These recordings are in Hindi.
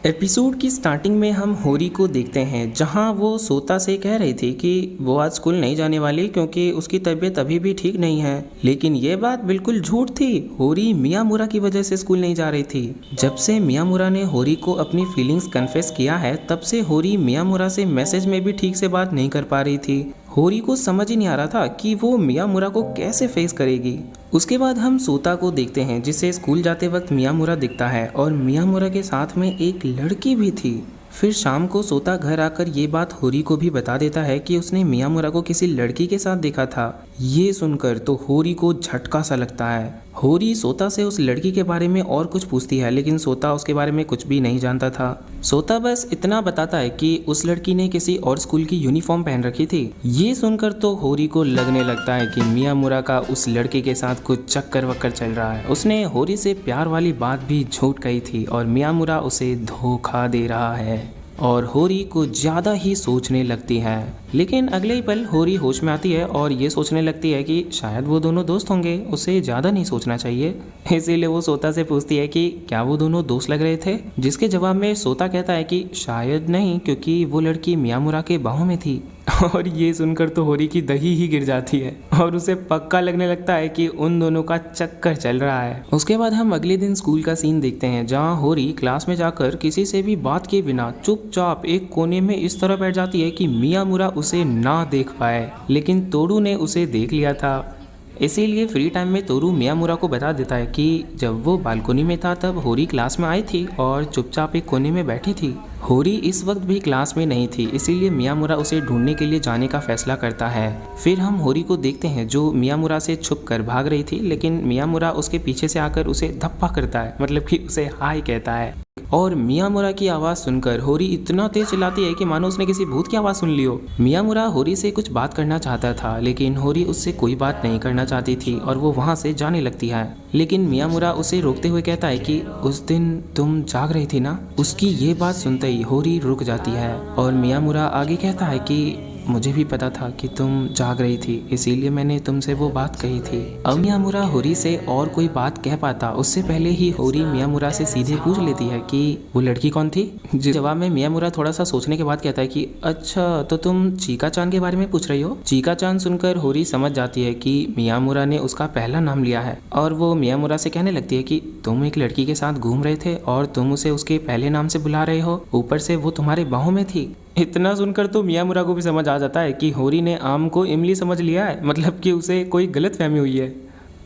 एपिसोड की स्टार्टिंग में हम होरी को देखते हैं जहां वो सोता से कह रही थी कि वो आज स्कूल नहीं जाने वाली क्योंकि उसकी तबीयत अभी भी ठीक नहीं है। लेकिन ये बात बिल्कुल झूठ थी। होरी मियामुरा की वजह से स्कूल नहीं जा रही थी। जब से मियामुरा ने होरी को अपनी फीलिंग्स कन्फेस किया है तब से होरी मियामुरा से मैसेज में भी ठीक से बात नहीं कर पा रही थी। होरी को समझ ही नहीं आ रहा था कि वो मियामुरा को कैसे फेस करेगी। उसके बाद हम सोता को देखते हैं जिसे स्कूल जाते वक्त मियामुरा दिखता है और मियामुरा के साथ में एक लड़की भी थी। फिर शाम को सोता घर आकर ये बात होरी को भी बता देता है कि उसने मियामुरा को किसी लड़की के साथ देखा था। ये सुनकर तो होरी को झटका सा लगता है। होरी सोता से उस लड़की के बारे में और कुछ पूछती है लेकिन सोता उसके बारे में कुछ भी नहीं जानता था। सोता बस इतना बताता है कि उस लड़की ने किसी और स्कूल की यूनिफॉर्म पहन रखी थी। ये सुनकर तो होरी को लगने लगता है कि मियामुरा का उस लड़के के साथ कुछ चक्कर वक्कर चल रहा है। उसने होरी से प्यार वाली बात भी झूठ कही थी और मियामुरा उसे धोखा दे रहा है और होरी को ज़्यादा ही सोचने लगती है। लेकिन अगले ही पल होरी होश में आती है और ये सोचने लगती है कि शायद वो दोनों दोस्त होंगे, उसे ज़्यादा नहीं सोचना चाहिए। इसीलिए वो सोता से पूछती है कि क्या वो दोनों दोस्त लग रहे थे, जिसके जवाब में सोता कहता है कि शायद नहीं क्योंकि वो लड़की मियामुरा के बाहों में थी। और ये सुनकर तो होरी की दही ही गिर जाती है और उसे पक्का लगने लगता है कि उन दोनों का चक्कर चल रहा है। उसके बाद हम अगले दिन स्कूल का सीन देखते हैं जहां होरी क्लास में जाकर किसी से भी बात किए बिना चुपचाप एक कोने में इस तरह बैठ जाती है कि मियामुरा उसे ना देख पाए। लेकिन तोरू ने उसे देख लिया था, इसीलिए फ्री टाइम में तोरू मियामुरा को बता देता है कि जब वो बालकनी में था तब होरी क्लास में आई थी और चुपचाप एक कोने में बैठी थी। होरी इस वक्त भी क्लास में नहीं थी, इसीलिए मियामुरा उसे ढूंढने के लिए जाने का फैसला करता है। फिर हम होरी को देखते हैं जो मियामुरा से छुप कर भाग रही थी, लेकिन मियामुरा उसके पीछे से आकर उसे धप्पा करता है, मतलब कि उसे हाय कहता है। और मियामुरा की आवाज़ सुनकर होरी इतना तेज चिल्लाती है कि मानो उसने किसी भूत की आवाज़ सुन ली हो। मियामुरा होरी से कुछ बात करना चाहता था लेकिन होरी उससे कोई बात नहीं करना चाहती थी और वो वहाँ से जाने लगती है। लेकिन मियामुरा उसे रोकते हुए कहता है कि उस दिन तुम जाग रही थी ना। उसकी ये बात सुनते ही होरी रुक जाती है और मियामुरा आगे कहता है कि मुझे भी पता था कि तुम जाग रही थी, इसीलिए मैंने तुमसे वो बात कही थी। अब मियामुरा होरी से और कोई बात कह पाता उससे पहले ही होरी मियामुरा से सीधे पूछ लेती है कि वो लड़की कौन थी। जवाब में मियामुरा थोड़ा सा सोचने के बाद कहता है कि अच्छा तो तुम चीका चांद के बारे में पूछ रही हो। चीका चांद सुनकर होरी समझ जाती है कि मियामुरा ने उसका पहला नाम लिया है और वो मियामुरा से कहने लगती है कि तुम एक लड़की के साथ घूम रहे थे और तुम उसे उसके पहले नाम से बुला रहे हो, ऊपर से वो तुम्हारे बाहों में थी। इतना सुनकर तो मियामुरा को भी समझ आ जाता है कि होरी ने आम को इमली समझ लिया है, मतलब कि उसे कोई गलतफहमी हुई है।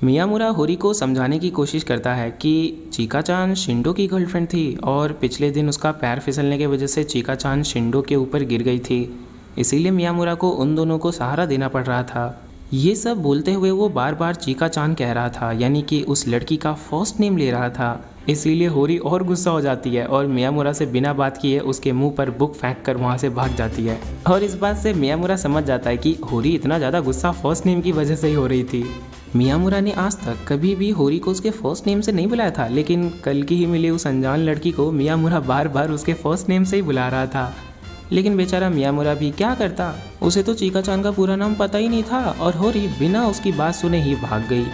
मियामुरा होरी को समझाने की कोशिश करता है कि चीका चांद शिंडो की गर्लफ्रेंड थी और पिछले दिन उसका पैर फिसलने की वजह से चीका चांद शिंडो के ऊपर गिर गई थी, इसीलिए मियामुरा को उन दोनों को सहारा देना पड़ रहा था। ये सब बोलते हुए वो बार बार चीका चांद कह रहा था, यानी कि उस लड़की का फर्स्ट नेम ले रहा था। इसीलिए होरी और गुस्सा हो जाती है और मियामुरा से बिना बात किए उसके मुंह पर बुक फेंक कर वहाँ से भाग जाती है। और इस बात से मियामुरा समझ जाता है कि होरी इतना ज़्यादा गुस्सा फर्स्ट नेम की वजह से ही हो रही थी। मियामुरा ने आज तक कभी भी होरी को उसके फर्स्ट नेम से नहीं बुलाया था, लेकिन कल की ही मिली उस अनजान लड़की को मियामुरा बार बार उसके फर्स्ट नेम से ही बुला रहा था। लेकिन बेचारा मियामुरा भी क्या करता, उसे तो चीका चांद का पूरा नाम पता ही नहीं था और होरी बिना उसकी बात सुने ही भाग गई।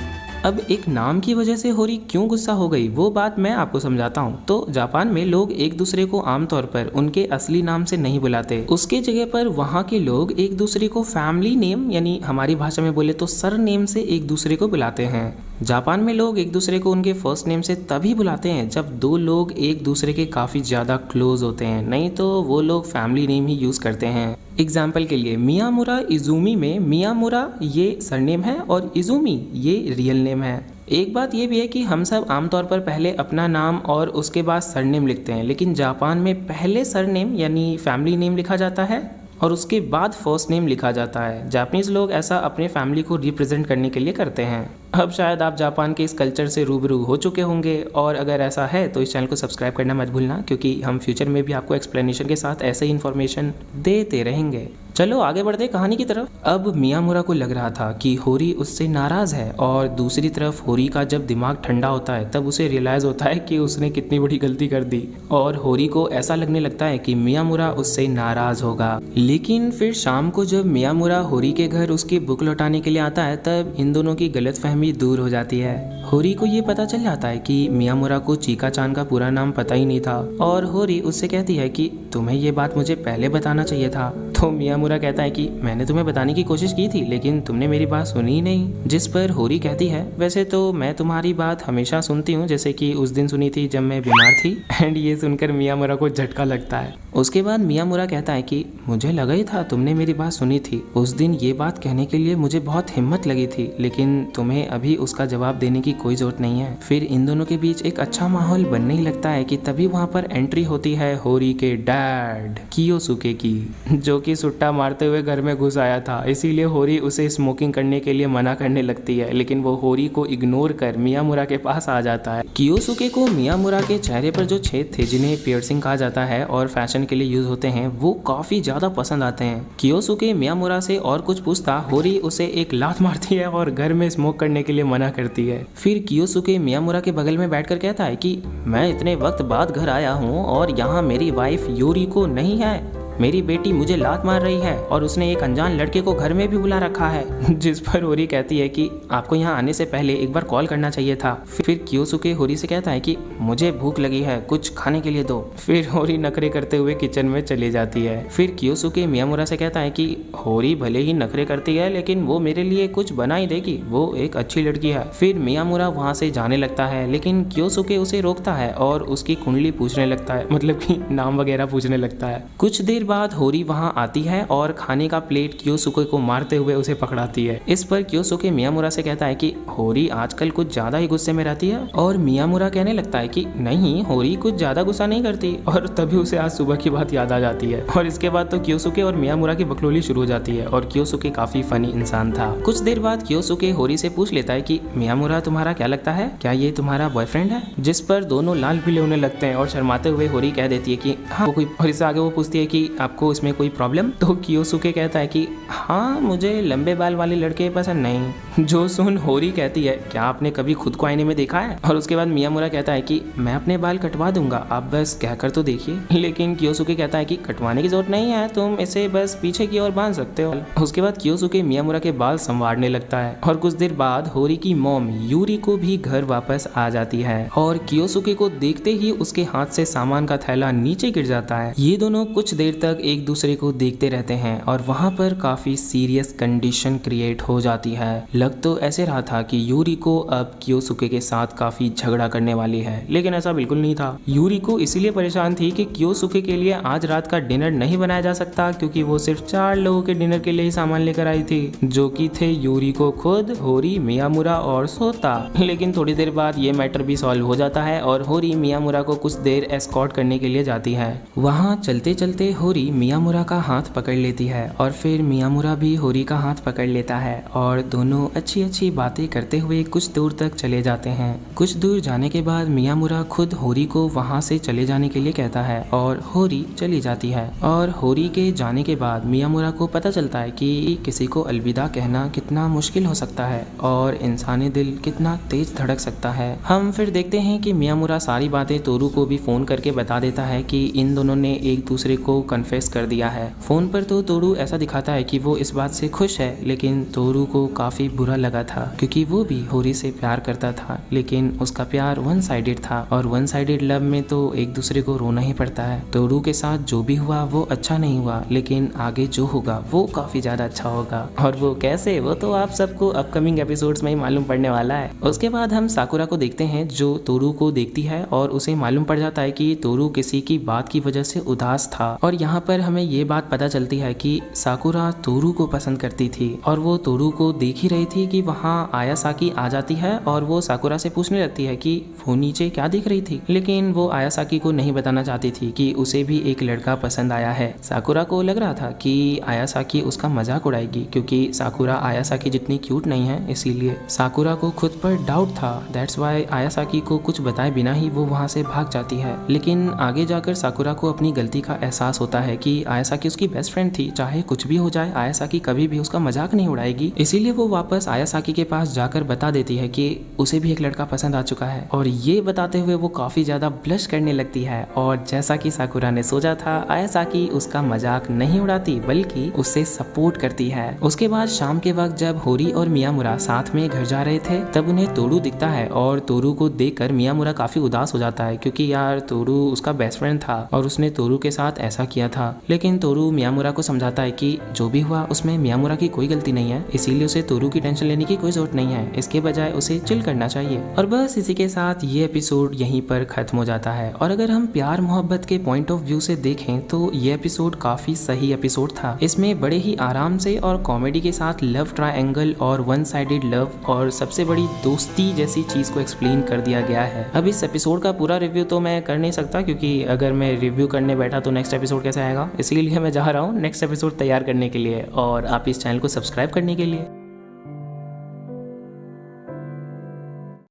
अब एक नाम की वजह से होरी क्यों गुस्सा हो गई वो बात मैं आपको समझाता हूँ। तो जापान में लोग एक दूसरे को आमतौर पर उनके असली नाम से नहीं बुलाते, उसके जगह पर वहाँ के लोग एक दूसरे को फैमिली नेम यानी हमारी भाषा में बोले तो सर नेम से एक दूसरे को बुलाते हैं। जापान में लोग एक दूसरे को उनके फर्स्ट नेम से तभी बुलाते हैं जब दो लोग एक दूसरे के काफ़ी ज़्यादा क्लोज होते हैं, नहीं तो वो लोग फैमिली नेम ही यूज़ करते हैं। एग्जाम्पल के लिए मियामुरा इजुमी में मियामुरा ये सरनेम है और इजुमी ये रियल नेम है। एक बात ये भी है कि हम सब आमतौर पर पहले अपना नाम और उसके बाद सरनेम लिखते हैं, लेकिन जापान में पहले सरनेम यानी फैमिली नेम लिखा जाता है और उसके बाद फर्स्ट नेम लिखा जाता है। जापानीज लोग ऐसा अपने फैमिली को रिप्रेजेंट करने के लिए करते हैं। अब शायद आप जापान के इस कल्चर से रूबरू हो चुके होंगे और अगर ऐसा है तो इस चैनल को सब्सक्राइब करना मत भूलना, क्योंकि हम फ्यूचर में भी आपको एक्सप्लेनेशन के साथ ऐसे ही इन्फॉर्मेशन देते रहेंगे। चलो आगे बढ़ते कहानी की तरफ। अब मियामुरा को लग रहा था कि होरी उससे नाराज़ है और दूसरी तरफ होरी का जब दिमाग ठंडा होता है तब उसे रियलाइज़ होता है कि उसने कितनी बड़ी गलती कर दी और होरी को ऐसा लगने लगता है कि मियामुरा उससे नाराज़ होगा। लेकिन फिर शाम को जब मियामुरा होरी के घर उसकी बुक लौटाने के लिए आता है तब इन दोनों की गलतफहमी उम्मीद दूर हो जाती है। होरी को ये पता चल जाता है कि मियामुरा को चीका-चान का पूरा नाम पता ही नहीं था और होरी उससे कहती है कि तुम्हें ये बात मुझे पहले बताना चाहिए था। तो मियामुरा कहता है कि मैंने तुम्हें बताने की कोशिश की थी लेकिन तुमने मेरी बात सुनी ही नहीं। जिस पर होरी कहती है वैसे तो मैं तुम्हारी बात हमेशा सुनती हूँ, जैसे कि उस दिन सुनी थी जब मैं बीमार थी। एंड ये सुनकर मियामुरा को झटका लगता है। उसके बाद मियामुरा कहता है कि मुझे लगा ही था तुमने मेरी बात सुनी थी। उस दिन ये बात कहने के लिए मुझे बहुत हिम्मत लगी थी लेकिन तुम्हें अभी उसका जवाब देने की कोई जरूरत नहीं है। फिर इन दोनों के बीच एक अच्छा माहौल बनने ही लगता है कि तभी वहाँ पर एंट्री होती है होरी के डैड कियोसुके की, जो कि सुट्टा मारते हुए घर में घुस आया था। इसीलिए होरी उसे स्मोकिंग करने के लिए मना करने लगती है लेकिन वो होरी को इग्नोर कर मियामुरा के पास आ जाता है। कियोसुके को मियामुरा के चेहरे पर जो छेद थे जिन्हें पियर्सिंग कहा जाता है और फैशन के लिए यूज होते हैं वो काफी ज्यादा पसंद आते हैं। कियोसुके मियामुरा से और कुछ पूछता होरी उसे एक लात मारती है और घर में स्मोक करने के लिए मना करती है। फिर कियोसुके मियामुरा के बगल में बैठकर कहता है कि मैं इतने वक्त बाद घर आया हूँ और यहाँ मेरी वाइफ यूरिको नहीं है। मेरी बेटी मुझे लात मार रही है और उसने एक अनजान लड़के को घर में भी बुला रखा है। जिस पर होरी कहती है कि आपको यहाँ आने से पहले एक बार कॉल करना चाहिए था। फिर कियोसुके होरी से कहता है कि मुझे भूख लगी है, कुछ खाने के लिए दो। फिर होरी नखरे करते हुए किचन में चली जाती है। फिर कियोसुके मियामुरा से कहता है कि होरी भले ही नखरे करती है लेकिन वो मेरे लिए कुछ बना ही देगी, वो एक अच्छी लड़की है। फिर मियामुरा वहाँ से जाने लगता है लेकिन कियोसुके उसे रोकता है और उसकी कुंडली पूछने लगता है, मतलब कि नाम वगैरह पूछने लगता है। कुछ देर बाद होरी वहां आती है और खाने का प्लेट कियोसुके को मारते हुए उसे पकड़ाती है। इस पर कियोसुके मियामुरा से कहता है कि होरी आजकल कुछ ज्यादा ही गुस्से में रहती है और मियामुरा कहने लगता है कि नहीं, होरी कुछ ज्यादा गुस्सा नहीं करती। और तभी उसे आज सुबह की बात याद आ जाती है और इसके बाद तो कियोसुके और मियामुरा की बकलोली शुरू हो जाती है और कियोसुके काफी फनी इंसान था। कुछ देर बाद कियोसुके होरी से पूछ लेता है कि मियामुरा तुम्हारा क्या लगता है, क्या ये तुम्हारा बॉयफ्रेंड है? जिस पर दोनों लाल पीले होने लगते हैं और शर्माते हुए होरी कह देती है कि हाँ कोई, और इससे आगे वो पूछती है कि आपको इसमें कोई प्रॉब्लम? तो कियोसुके कहता है कि हाँ, मुझे लंबे बाल वाले लड़के पसंद नहीं। जो सुन होरी कहती है क्या आपने कभी खुद को आईने में देखा है? और उसके बाद मियामुरा कहता है कि मैं अपने बाल कटवा दूंगा, आप बस कहकर तो देखिए। लेकिन कियोसुके कहता है कि कटवाने की जरूरत नहीं है, तुम इसे बस पीछे की ओर बांध सकते हो। उसके बाद कियोसुके मियामुरा के बाल संवारने लगता है और कुछ देर बाद होरी की मॉम यूरिको भी घर वापस आ जाती है और कियोसुके को देखते ही उसके हाथ से सामान का थैला नीचे गिर जाता है। ये दोनों कुछ देर तक एक दूसरे को देखते रहते हैं और वहाँ पर काफी सीरियस कंडीशन क्रिएट हो जाती है। लग तो ऐसे रहा था कि यूरिको अब कियोसुके के साथ काफी झगड़ा करने वाली है, लेकिन ऐसा बिल्कुल नहीं था। यूरिको इसीलिए परेशान थी कि कियोसुके के लिए आज रात का डिनर नहीं बनाया जा सकता क्योंकि वो सिर्फ 4 लोगों के डिनर के लिए ही सामान लेकर आई थी, जो कि थे यूरिको खुद, होरी, मियामुरा और सोता। लेकिन थोड़ी देर बाद ये मैटर भी सॉल्व हो जाता है और होरी मियामुरा को कुछ देर एस्कॉर्ट करने के लिए जाती है। वहाँ चलते चलते होरी मियामुरा का हाथ पकड़ लेती है और फिर मियामुरा भी होरी का हाथ पकड़ लेता है और दोनों अच्छी अच्छी बातें करते हुए कुछ दूर तक चले जाते हैं। कुछ दूर जाने के बाद मियामुरा खुद होरी को वहाँ से चले जाने के लिए कहता है और होरी चली जाती है। और होरी के जाने के बाद मियामुरा को पता चलता है कि किसी को अलविदा कहना कितना मुश्किल हो सकता है और इंसानी दिल कितना तेज धड़क सकता है। हम फिर देखते हैं कि मियामुरा सारी बातें तोरू को भी फोन करके बता देता है कि इन दोनों ने एक दूसरे को कन्फेस कर दिया है। फोन पर तो तोरू ऐसा दिखाता है कि वो इस बात से खुश है, लेकिन तोरू को काफी बुरा लगा था क्योंकि वो भी होरी से प्यार करता था, लेकिन उसका प्यार वन साइडेड था और वन साइडेड लव में तो एक दूसरे को रोना ही पड़ता है। तोरू के साथ जो भी हुआ वो अच्छा नहीं हुआ, लेकिन आगे जो होगा वो काफी ज्यादा अच्छा होगा। और वो कैसे, वो तो आप सबको अपकमिंग एपिसोड्स में ही मालूम पड़ने वाला है। उसके बाद हम साकुरा को देखते हैं जो तोरू को देखती है और उसे मालूम पड़ जाता है कि तोरू किसी की बात की वजह से उदास था। और यहाँ पर हमें ये बात पता चलती है कि साकुरा तोरू को पसंद करती थी और वो तोरू को देख ही रही थी कि वहाँ आयासाकी आ जाती है और वो साकुरा से पूछने लगती है कि वो नीचे क्या दिख रही थी, लेकिन वो आयासाकी को नहीं बताना चाहती थी कि उसे भी एक लड़का पसंद आया है। साकुरा को लग रहा था कि आयासाकी उसका मजाक उड़ाएगी क्योंकि साकुरा आयासाकी जितनी क्यूट नहीं है, इसीलिए साकुरा को खुद पर डाउट था। दैट्स वाई आयासाकी को कुछ बताए बिना ही वो वहाँ से भाग जाती है। लेकिन आगे जाकर साकुरा को अपनी गलती का एहसास होता है कि आयासाकी उसकी बेस्ट फ्रेंड थी, चाहे कुछ भी हो जाए आयासाकी कभी भी उसका मजाक नहीं उड़ाएगी। इसीलिए वो वापस आयासाकी के पास जाकर बता देती है कि उसे भी एक लड़का पसंद आ चुका है, और ये बताते हुए वो काफी ज्यादा ब्लश करने लगती है। और जैसा कि साकुरा ने सोचा था, आयासाकी उसका मजाक नहीं उड़ाती बल्कि उससे सपोर्ट करती है। उसके बाद शाम के वक्त जब होरी और मियामुरा साथ में घर जा रहे थे तब उन्हें तोरू दिखता है, और तोरू को देखकर मियामुरा काफी उदास हो जाता है क्योंकि यार तोरू उसका बेस्ट फ्रेंड था और उसने तोरू के साथ ऐसा किया था। लेकिन तोरू मियामुरा को समझाता है कि जो भी हुआ उसमें मियामुरा की कोई गलती नहीं है, इसीलिए उसे तोरू की टेंशन लेने की कोई जरूरत नहीं है, इसके बजाय उसे चिल करना चाहिए। और बस इसी के साथ ये एपिसोड यहीं पर खत्म हो जाता है। और अगर हम प्यार मोहब्बत के पॉइंट ऑफ व्यू से देखें तो ये एपिसोड काफी सही एपिसोड था। इसमें बड़े ही आराम से और कॉमेडी के साथ लव ट्रायंगल और वन साइडेड लव और सबसे बड़ी दोस्ती जैसी चीज को एक्सप्लेन कर दिया गया है। अब इस एपिसोड का पूरा रिव्यू तो मैं कर नहीं सकता क्योंकि अगर मैं रिव्यू करने बैठा तो नेक्स्ट एपिसोड कैसे आएगा, इसीलिए मैं जा रहा हूँ नेक्स्ट एपिसोड तैयार करने के लिए और आप इस चैनल को सब्सक्राइब करने के लिए।